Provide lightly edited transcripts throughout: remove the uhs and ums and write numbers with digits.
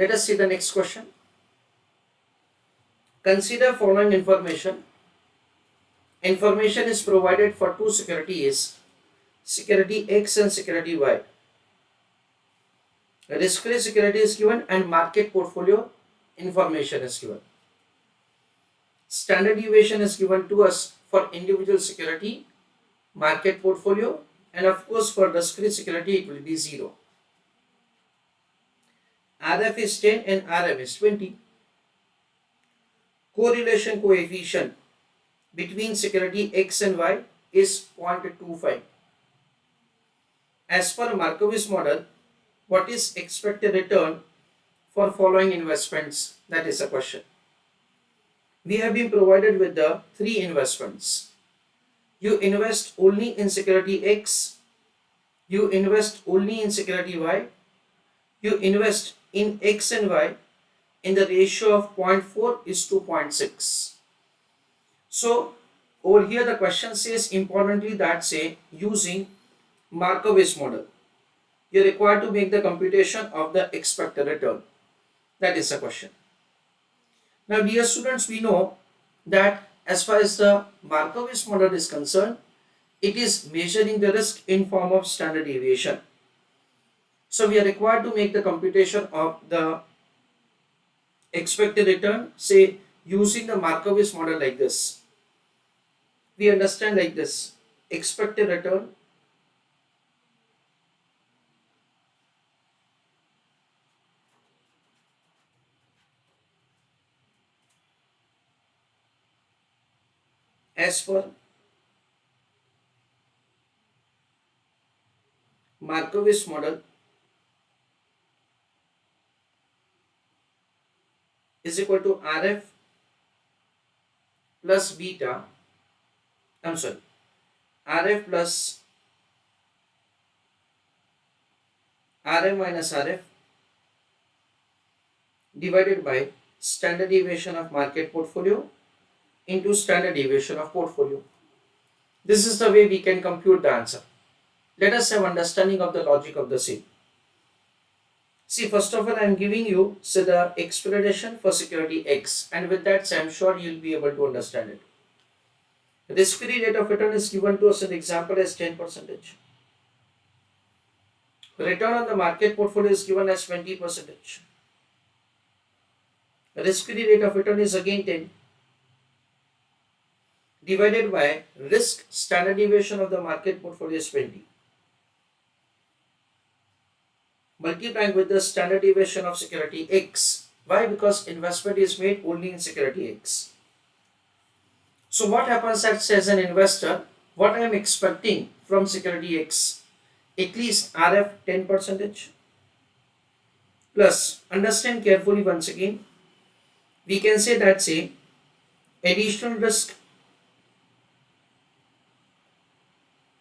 Let us see the next question. Consider following information. Information is provided for two securities, security X and security Y. Risk-free security is given and market portfolio information is given. Standard deviation is given to us for individual security, market portfolio, and of course for risk-free security it will be 0. RF is 10 and RM is 20. Correlation coefficient between security X and Y is 0.25. As per Markowitz model, what is expected return for following investments? That is a question. We have been provided with the three investments. You invest only in security X, you invest only in security Y, you invest in X and Y in the ratio of 0.4 is to 0.6. So over here the question says importantly that say using Markowitz model, you are required to make the computation of the expected return. That is the question. Now dear students, we know that as far as the Markowitz model is concerned, it is measuring the risk in form of standard deviation. So we are required to make the computation of the expected return, say using the Markowitz model like this. We understand like this: expected return as per Markowitz model is equal to RF plus beta, RF plus RM minus RF divided by standard deviation of market portfolio into standard deviation of portfolio. This is the way we can compute the answer. Let us have understanding of the logic of the same. See, first of all, I am giving you the explanation for security X, and with that I am sure you will be able to understand it. Risk-free rate of return is given to us an example as 10%. Return on the market portfolio is given as 20%. Risk-free rate of return is again 10 divided by risk standard deviation of the market portfolio is 20. Multiplying with the standard deviation of security X. Why? Because investment is made only in security X. So what happens as an investor, what I am expecting from security X? At least RF 10%. Plus, understand carefully once again, we can say that say additional risk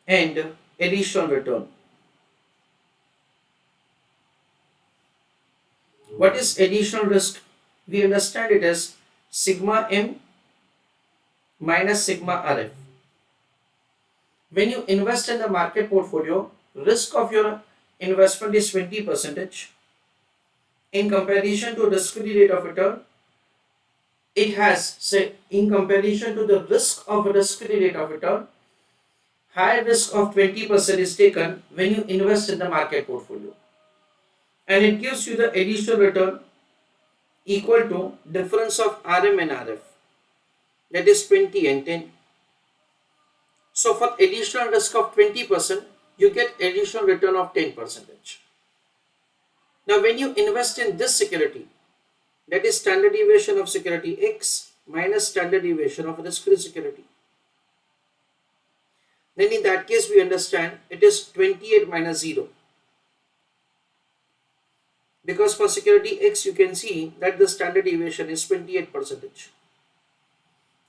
and additional return. What is additional risk? We understand it as sigma M minus sigma RF. When you invest in the market portfolio, risk of your investment is 20%. In comparison to risk-free rate of return, it has, say, in comparison to the risk of risk-free rate of return, high risk of 20% is taken when you invest in the market portfolio. And it gives you the additional return equal to difference of RM and RF, that is 20 and 10. So for additional risk of 20%, you get additional return of 10%. Now when you invest in this security, that is standard deviation of security X minus standard deviation of risk-free security, then in that case we understand it is 28 minus 0. Because for security X you can see that the standard deviation is 28%.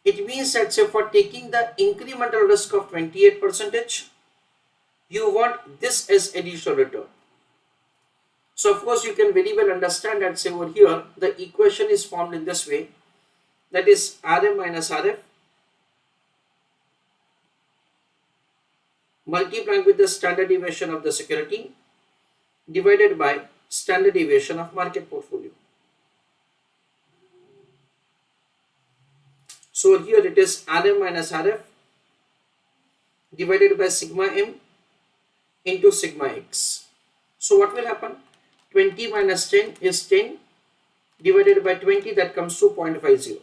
It means that say for taking the incremental risk of 28%, you want this as additional return. So of course you can very well understand that say over here the equation is formed in this way, that is RM minus RF multiplying with the standard deviation of the security divided by standard deviation of market portfolio. So here it is Rm minus Rf divided by sigma m into sigma x. So what will happen? 20 minus 10 is 10 divided by 20, that comes to 0.50.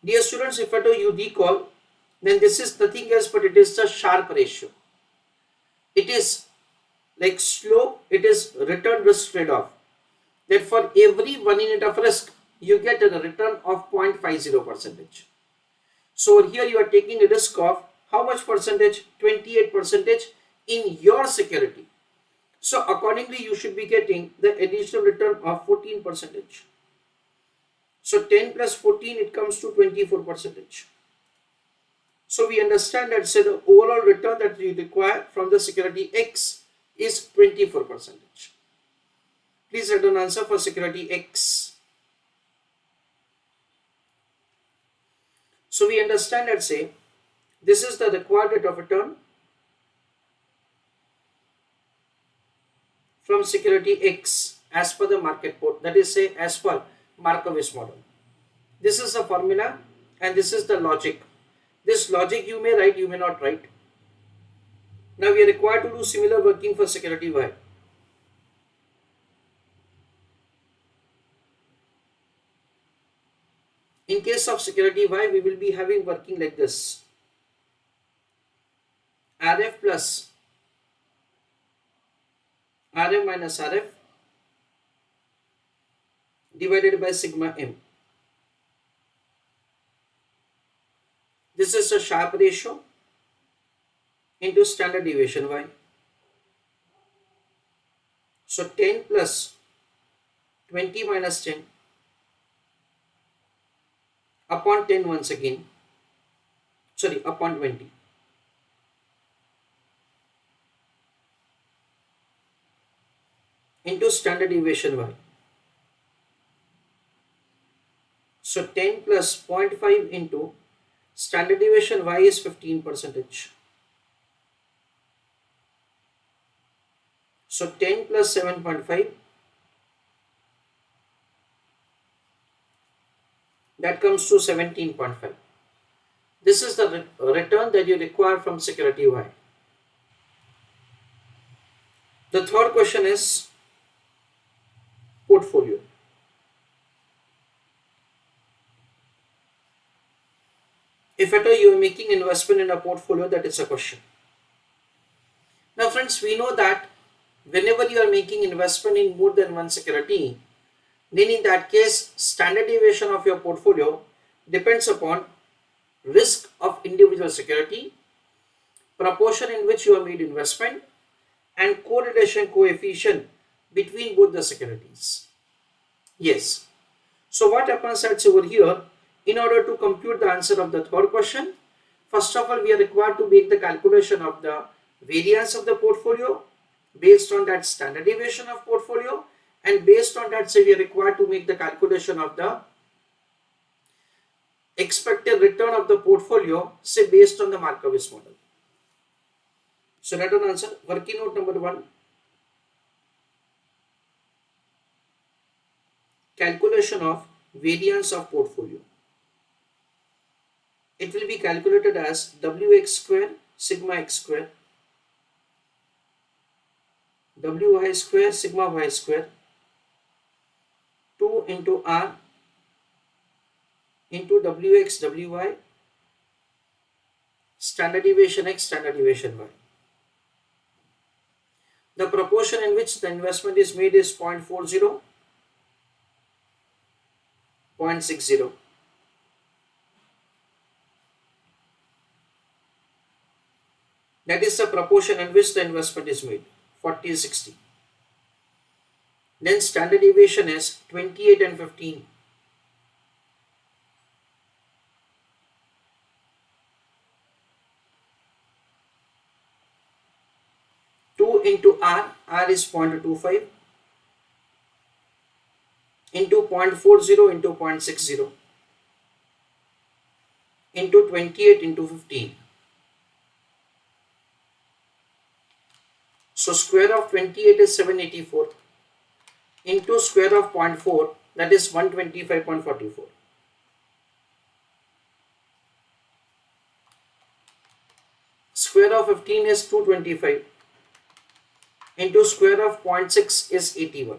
Dear students, if at all you recall, then this is nothing else but it is the Sharpe ratio. It is like slope, it is return risk trade-off. That for every 1 unit of risk, you get a return of 0.50%. So over here you are taking a risk of how much percentage? 28% in your security. So accordingly, you should be getting the additional return of 14%. So 10 plus 14, it comes to 24%. So we understand that say the overall return that we require from the security X is 24%. Please write an answer for security X. So we understand that say this is the required rate of return from security X as per the market port, that is say as per Markowitz model. This is the formula and this is the logic. This logic you may write, you may not write. Now we are required to do similar working for security Y. In case of security Y, we will be having working like this. Rf plus Rm minus Rf divided by sigma m. This is a Sharpe ratio into standard deviation Y. So 10 plus 20 minus 10 upon 10 once again, sorry, upon 20. Into standard deviation Y. So 10 plus 0.5 into standard deviation Y is 15%. So 10 plus 7.5, that comes to 17.5. This is the return that you require from security Y. The third question is portfolio. If at all you are making investment in a portfolio, that is a question. Now friends, we know that whenever you are making investment in more than one security, then in that case, standard deviation of your portfolio depends upon risk of individual security, proportion in which you have made investment, and correlation coefficient between both the securities. Yes. So what happens that's over here, in order to compute the answer of the third question, first of all, we are required to make the calculation of the variance of the portfolio based on that standard deviation of portfolio, and based on that, say we are required to make the calculation of the expected return of the portfolio, say based on the Markowitz model. So let us answer. Working note number 1. Calculation of variance of portfolio. It will be calculated as Wx square sigma x square, Wy square sigma y square, 2 into R into Wx Wy, standard deviation x, standard deviation y. The proportion in which the investment is made is 0.40, 0.60. That is the proportion in which the investment is made, 40-60. Then standard deviation is 28 and 15. Into R is 0.25 into 0.40 into 0.60 into 28 into 15. So square of 28 is 784 into square of 0.4, that is 125.44. Square of 15 is 225 into square of 0.6 is 81.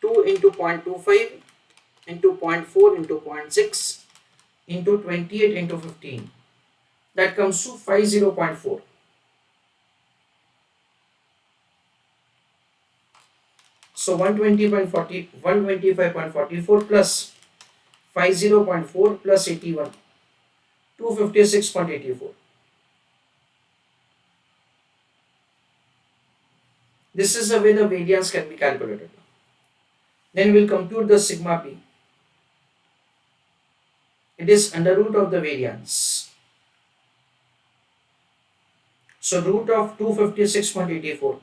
2 into 0.25 into 0.4 into 0.6 into 28 into 15. That comes to 50.4. So 125.44 plus 50.4 plus 81, 256.84. This is the way the variance can be calculated. Then we'll compute the sigma p. It is under root of the variance. So root of 256.84,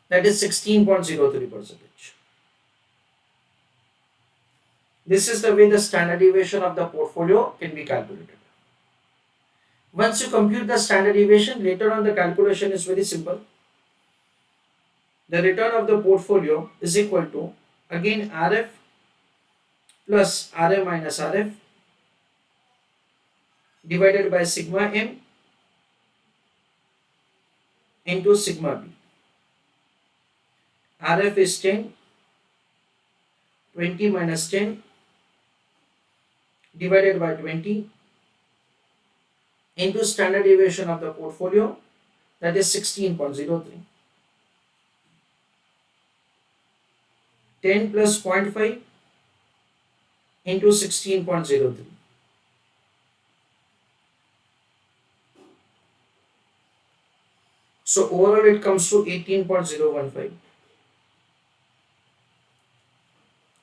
that is 16.03%. This is the way the standard deviation of the portfolio can be calculated. Once you compute the standard deviation, later on the calculation is very simple. The return of the portfolio is equal to, again, RF plus RM minus RF divided by sigma M into sigma B. RF is 10, 20 minus 10 divided by 20 into standard deviation of the portfolio, that is 16.03. 10 plus 0.5 into 16.03. So overall it comes to 18.015.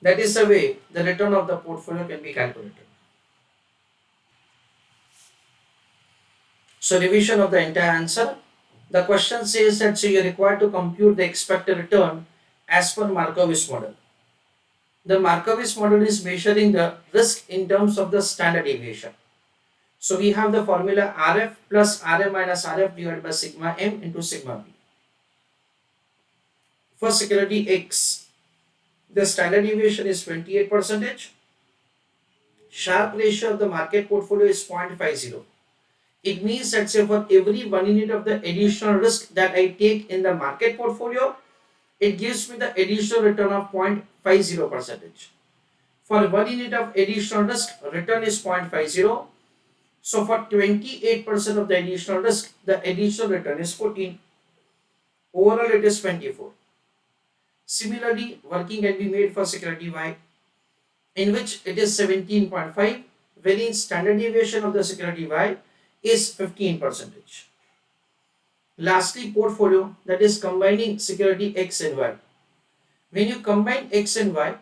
That is the way the return of the portfolio can be calculated. So revision of the entire answer. The question says that you are required to compute the expected return as per Markowitz model. The Markowitz model is measuring the risk in terms of the standard deviation. So we have the formula RF plus RM minus RF divided by sigma M into sigma B. For security X, the standard deviation is 28%. Sharpe ratio of the market portfolio is 0.50. It means that say for every 1 unit of the additional risk that I take in the market portfolio, it gives me the additional return of 0.50%. For 1 unit of additional risk, return is 0.50. So for 28% of the additional risk, the additional return is 14. Overall, it is 24. Similarly, working can be made for security Y, in which it is 17.5, wherein standard deviation of the security Y is 15%. Lastly, portfolio, that is combining security X and Y. When you combine X and Y,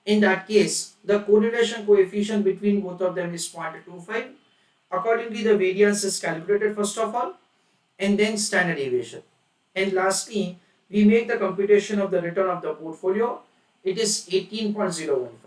in that case, the correlation coefficient between both of them is 0.25. Accordingly, the variance is calculated first of all, and then standard deviation. And lastly, we make the computation of the return of the portfolio. It is 18.015.